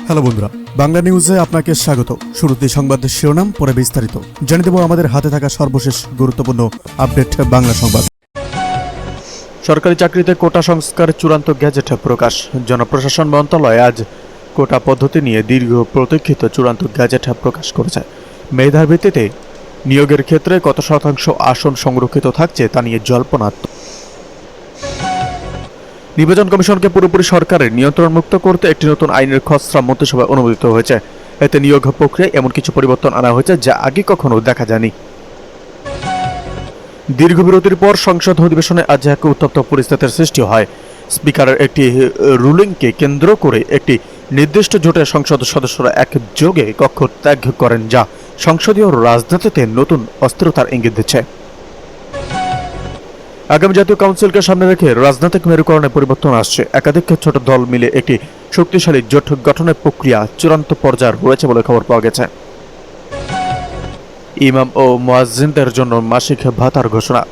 Hello বন্ধুরা, বাংলা নিউজে আপনাকে স্বাগত। শুরুতে সংবাদের শিরোনাম, পরে বিস্তারিত জানিয়ে দেব আমাদের হাতে থাকা সর্বশেষ গুরুত্বপূর্ণ আপডেট বাংলা সংবাদ। সরকারি চাকরিতে কোটা সংস্কার চূড়ান্ত গেজেট প্রকাশ। জনপ্রশাসন মন্ত্রণালয় আজ কোটা পদ্ধতি নিয়ে দীর্ঘ প্রতীক্ষিত চূড়ান্ত গেজেট প্রকাশ করেছে। মেধার ভিত্তিতে নিয়োগের ক্ষেত্রে কত শতাংশ আসন সংরক্ষিত থাকছে তা নিয়ে জল্পনা। নির্বাচন কমিশনকে পুরোপুরি সরকারের নিয়ন্ত্রণ মুক্ত করতে একটি নতুন আইনের খসড়া মন্ত্রিসভায় অনুমোদিত হয়েছে। এতে নিয়োগ প্রক্রিয়ায় এমন কিছু পরিবর্তন আনা হয়েছে যা আগে কখনো দেখা যায়নি। দীর্ঘ বিরতির পর সংসদ অধিবেশনে আজ এক উত্তপ্ত পরিস্থিতির সৃষ্টি হয়। স্পিকারের একটি রুলিংকে কেন্দ্র করে একটি নির্দিষ্ট জোটের সংসদ সদস্যরা একযোগে কক্ষ ত্যাগ করেন, যা সংসদীয় রাজনীতিতে নতুন অস্থিরতার ইঙ্গিত দিচ্ছে। আগামী জাতীয় কাউন্সিলকে সামনে রেখে রাজনৈতিক মেরুকরণে পরিবর্তন আসছে। একাধিক ছোট দল মিলে একটি শক্তিশালী জোট গঠনের প্রক্রিয়া চূড়ান্ত পর্যায়ে রয়েছে বলে খবর পাওয়া গেছে। ইমাম ও মুয়াজ্জিনদের জন্য মাসিক ভাতার ঘোষণা।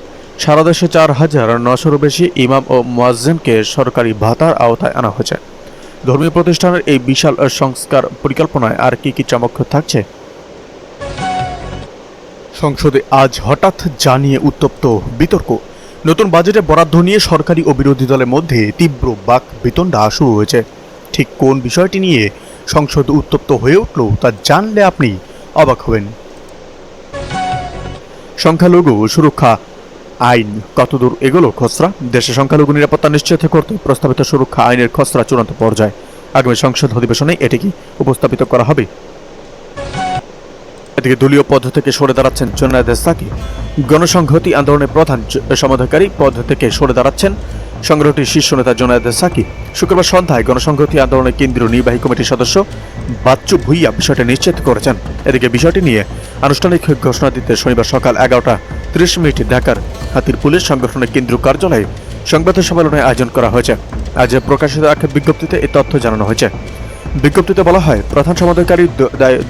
সারা দেশে 4,900-র বেশি ইমাম ও মুয়াজ্জিনকে সরকারি ভাতার আওতায় আনা হয়েছে। ধর্মীয় প্রতিষ্ঠানের এই বিশাল সংস্কার পরিকল্পনায় আর কি কি চমক থাকছে? সংসদে আজ হঠাৎ জানিয়ে উত্তপ্ত বিতর্ক। নতুন বাজেটে বরাদ্দ নিয়ে সরকারি ও বিরোধী দলের মধ্যে তীব্র বাক বিতণ্ডা শুরু হয়েছে। ঠিক কোন বিষয়টি নিয়ে সংসদ উত্তপ্ত হয়ে উঠল তা জানলে আপনি অবাক হবেন। সংখ্যালঘু সুরক্ষা আইন কতদূর এগোলো খসড়া? দেশে সংখ্যালঘু নিরাপত্তা নিশ্চিত করতে প্রস্তাবিত সুরক্ষা আইনের খসড়া চূড়ান্ত পর্যায়ে। আগামী সংসদ অধিবেশনে এটিকে উপস্থাপিত করা হবে। এদিকে দলীয় পদ থেকে সরে দাঁড়াচ্ছেন জুনায়েদ সাকি। গণসংহতি আন্দোলনের প্রধান সমাধানকারী পদ থেকে সরে দাঁড়াচ্ছেন সংগঠনটির শীর্ষ নেতা জুনায়েদ সাকি। শুক্রবার সন্ধ্যায় গণসংহতি আন্দোলনের কেন্দ্রীয় নির্বাহী কমিটির সদস্য বাচ্চু ভুইয়া বিষয়টি নিশ্চিত করেছেন। এদিকে বিষয়টি নিয়ে আনুষ্ঠানিক ঘোষণা দিতে শনিবার সকাল 11:30 ঢাকার হাতিরপুলের সংগঠনের কেন্দ্রীয় কার্যালয়ে সংবাদ সম্মেলনের আয়োজন করা হয়েছে। আজ প্রকাশিত এক বিজ্ঞপ্তিতে এই তথ্য জানানো হয়েছে। বিজ্ঞপ্তিতে বলা হয়, প্রধান সমাধানকারী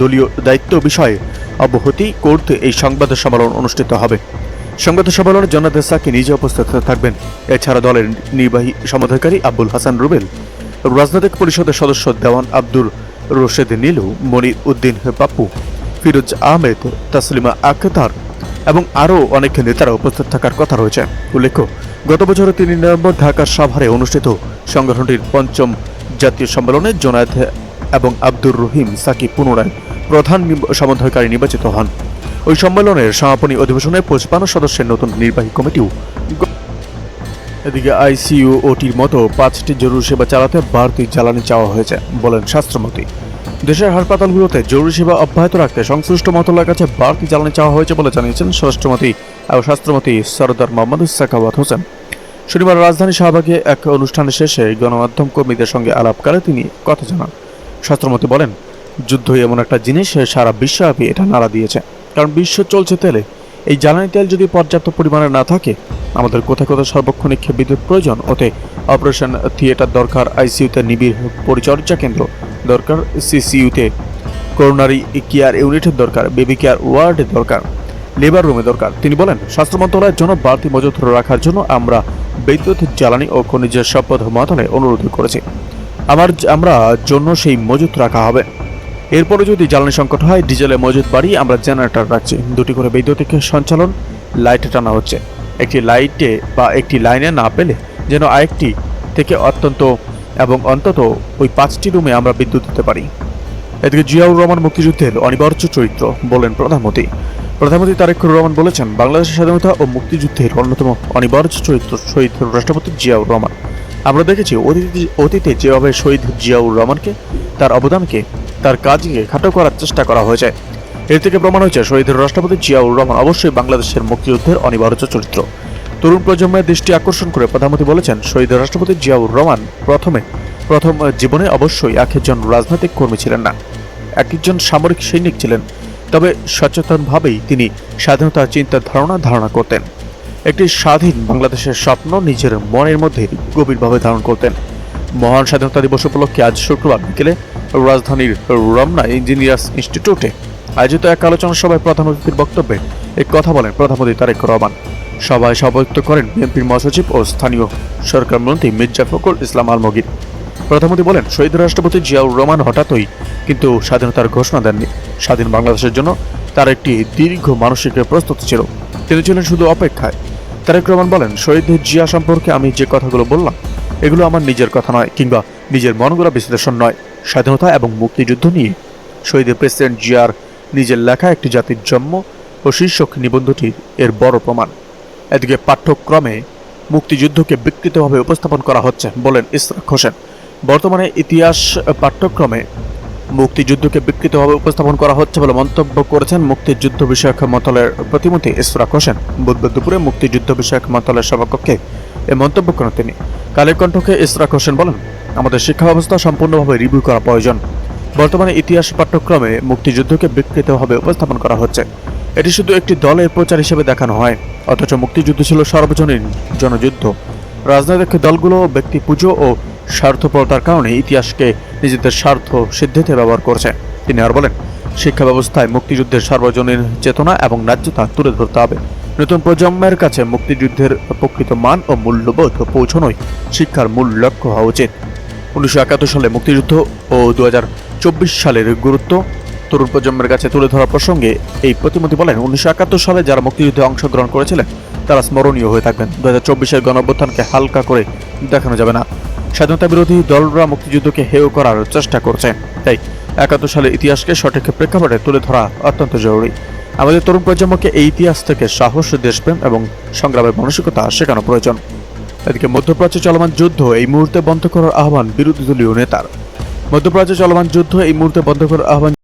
দলীয় দায়িত্ব বিষয়ে অবহিত করতে এই সংবাদ সম্মেলন অনুষ্ঠিত হবে। সংবাদ সম্মেলনে জুনায়েদ সাকি নিজে উপস্থিত থাকবেন। এছাড়া দলের নির্বাহী সমাধানকারী আবুল হাসান রুবেল, রাজনৈতিক পরিষদের সদস্য দেওয়ান আব্দুর রশেদ নীলু, মনির উদ্দিন পাপ্পু, ফিরোজ আহমেদ, তাসলিমা আখতার এবং আরও অনেক নেতারা উপস্থিত থাকার কথা রয়েছে। উল্লেখ্য, গত বছরের 3 নভেম্বর ঢাকার সাভারে অনুষ্ঠিত সংগঠনটির 5ম জাতীয় সম্মেলনে জুনায়েদ এবং আব্দুর রহিম সাকি পুনরায় প্রধান সমন্বয়কারী নির্বাচিত হন। ওই সম্মেলনের সমাপনী অধিবেশনে 55 সদস্যের নতুন নির্বাহী কমিটিও। এদিকে আইসিইউওটির মতো 5টি জরুরি সেবা চালাতে বাড়তি জ্বালানি চাওয়া হয়েছে বলেন স্বাস্থ্যমন্ত্রী। দেশের হাসপাতালগুলোতে জরুরি সেবা অব্যাহত রাখতে সংশ্লিষ্ট মন্ত্রণালয়ের কাছে বাড়তি জ্বালানি চাওয়া হয়েছে বলে জানিয়েছেন স্বরাষ্ট্রমন্ত্রী ও স্বাস্থ্যমন্ত্রী সরদার মোহাম্মদ সাখাওয়াত হোসেন। শনিবার রাজধানী শাহবাগে এক অনুষ্ঠানের শেষে গণমাধ্যম কর্মীদের সঙ্গে আলাপকালে তিনি কথা জানান। স্বাস্থ্যমন্ত্রী বলেন, যুদ্ধ এমন একটা জিনিস, সারা বিশ্বব্যাপী এটা নাড়া দিয়েছে। কারণ বিশ্ব চলছে তেলে। এই জ্বালানি তেল যদি পর্যাপ্ত পরিমাণে না থাকে, আমাদের কোথায় কোথায় সর্বক্ষণিক বিদ্যুৎ প্রয়োজন। ওতে অপারেশন থিয়েটার দরকার, আইসিইউতে নিবিড় পরিচর্যা কেন্দ্র দরকার, সিসিইউতে করোনারি কেয়ার ইউনিটের দরকার, বেবি কেয়ার ওয়ার্ডের দরকার, লেবার রুমে দরকার। তিনি বলেন, স্বাস্থ্য মন্ত্রণালয়ের জন্য বাড়তি মজুত রাখার জন্য আমরা বিদ্যুৎ, জ্বালানি ও খনিজ সম্পদ মন্ত্রণালয়ে অনুরোধ করেছি। আমরা জন্য সেই মজুত রাখা হবে। এরপরে যদি জ্বালানি সংকট হয়, ডিজেলের মজুত বাড়িয়ে আমরা জেনারেটর রাখছি। 2টি করে বৈদ্যুতিক সঞ্চালন লাইটে টানা হচ্ছে। একটি লাইটে বা একটি লাইনে না পেলে যেন আরেকটি থেকে অন্তত ওই 5টি রুমে আমরা বিদ্যুৎ দিতে পারি। এদিকে জিয়াউর রহমান মুক্তিযুদ্ধের অনিবার্য চরিত্র বলেন প্রধানমন্ত্রী। প্রধানমন্ত্রী তারেক রহমান বলেছেন, বাংলাদেশের স্বাধীনতা ও মুক্তিযুদ্ধের অন্যতম অনিবার্য চরিত্র শহীদ রাষ্ট্রপতি জিয়াউর রহমান। আমরা দেখেছি অতীতে যেভাবে শহীদ জিয়াউর রহমানকে, তার অবদানকে, তার কাজকে খাটো করার চেষ্টা করা হয়েছে। এর থেকে প্রমাণ হয়েছে শহীদ রাষ্ট্রপতি জিয়াউর রহমান অবশ্যই বাংলাদেশের মুক্তিযুদ্ধের অনিবার্য চরিত্র। তরুণ প্রজন্মের দৃষ্টি আকর্ষণ করে প্রধানমন্ত্রী বলেছেন, শহীদ রাষ্ট্রপতি জিয়াউর রহমান প্রথম জীবনে অবশ্যই একজন রাজনৈতিক কর্মী ছিলেন না, একজন সামরিক সৈনিক ছিলেন। তবে সচেতনভাবেই তিনি স্বাধীনতার চিন্তার ধারণা করতেন। একটি স্বাধীন বাংলাদেশের স্বপ্ন নিজের মনের মধ্যে গভীরভাবে ধারণ করতেন। মহান স্বাধীনতা দিবস উপলক্ষে আজ শুক্রবার বিকেলে রাজধানীর রমনা ইঞ্জিনিয়ার্স ইনস্টিটিউটে আয়োজিত এক আলোচনা সভায় প্রধান অতিথির বক্তব্যে এই কথা বলেন প্রধানমন্ত্রী তারেক রহমান। সভায় সভাপতিত্ব করেন বিএনপির মহাসচিব ও স্থানীয় সরকার মন্ত্রী মির্জা ফখরুল ইসলাম আলমগীর। প্রধানমন্ত্রী বলেন, শহীদ রাষ্ট্রপতি জিয়াউর রহমান হঠাৎই কিন্তু স্বাধীনতার ঘোষণা দেননি। স্বাধীন বাংলাদেশের জন্য তার একটি দীর্ঘ মানসিক প্রস্তুতি ছিল। তিনি ছিলেন শুধু অপেক্ষায়। তারেক রহমান বলেন, শহীদ জিয়া সম্পর্কে আমি যে কথাগুলো বললাম এগুলো আমার নিজের কথা নয়, কিংবা নিজের মন গড়া বিশ্লেষণ নয়। স্বাধীনতা এবং মুক্তিযুদ্ধ নিয়ে শহীদ প্রেসিডেন্ট জিয়ার নিজের লেখা একটি জাতির জন্ম ও শীর্ষক নিবন্ধটি এর বড় প্রমাণ। এদিকে পাঠ্যক্রমে মুক্তিযুদ্ধকে বিকৃতভাবে উপস্থাপন করা হচ্ছে বলেন ইশরাক হোসেন। বর্তমানে ইতিহাস পাঠ্যক্রমে মুক্তিযুদ্ধকে বিকৃতভাবে উপস্থাপন করা হচ্ছে বলে মন্তব্য করেছেন মুক্তিযুদ্ধ বিষয়ক মন্ত্রণালয়ের প্রতিমন্ত্রী ইশরাক হোসেন। বুধবার দুপুরে মুক্তিযুদ্ধ বিষয়ক মন্ত্রণালয়ের সভাকক্ষে এ মন্তব্য করেন তিনি। কালের কণ্ঠকে ইশরাক হোসেন বলেন, আমাদের শিক্ষা ব্যবস্থা সম্পূর্ণভাবে রিভিউ করা প্রয়োজন। বর্তমানে ইতিহাস পাঠ্যক্রমে মুক্তিযুদ্ধকে বিকৃতভাবে উপস্থাপন করা হচ্ছে। এটি শুধু একটি দলের প্রচার হিসেবে দেখানো হয়, অথচ মুক্তিযুদ্ধ ছিল সার্বজনীন জনযুদ্ধ। রাজনৈতিক দলগুলো ব্যক্তি পুজো ও স্বার্থপরতার কারণে ইতিহাসকে নিজেদের স্বার্থ সিদ্ধিতে ব্যবহার করছে। তিনি আর বলেন, শিক্ষা ব্যবস্থায় মুক্তিযুদ্ধের সার্বজনীন চেতনা এবং ন্যায্যতা তুলে ধরতে হবে। নতুন প্রজন্মের কাছে মুক্তিযুদ্ধের প্রকৃত মান ও মূল্যবোধ পৌঁছানোই শিক্ষার মূল লক্ষ্য হওয়া উচিত। 1971 সালে মুক্তিযুদ্ধ ও 2024 সালের গুরুত্ব তরুণ প্রজন্মের কাছে তুলে ধরার প্রসঙ্গে এই প্রতিমন্ত্রী বলেন, 1971 সালে যারা মুক্তিযুদ্ধে অংশগ্রহণ করেছিলেন তারা স্মরণীয় হয়ে থাকবেন। 2024-এর গণঅভ্যুত্থানকে হালকা করে দেখানো যাবে না। স্বাধীনতা বিরোধী দলরা মুক্তিযুদ্ধকে হেয় করার চেষ্টা করছে। তাই 71 সালের ইতিহাসকে সঠিক প্রেক্ষাপটে তুলে ধরা অত্যন্ত জরুরি। আমাদের তরুণ প্রজন্মকে এই ইতিহাস থেকে সাহস, দেশপ্রেম এবং সংগ্রামের মানসিকতা শেখানো প্রয়োজন। এদিকে মধ্যপ্রাচ্যে চলমান যুদ্ধ এই মুহূর্তে বন্ধ করার আহ্বান বিরোধী দলীয় নেতার। মধ্যপ্রাচ্যে চলমান যুদ্ধ এই মুহূর্তে বন্ধ করার আহ্বান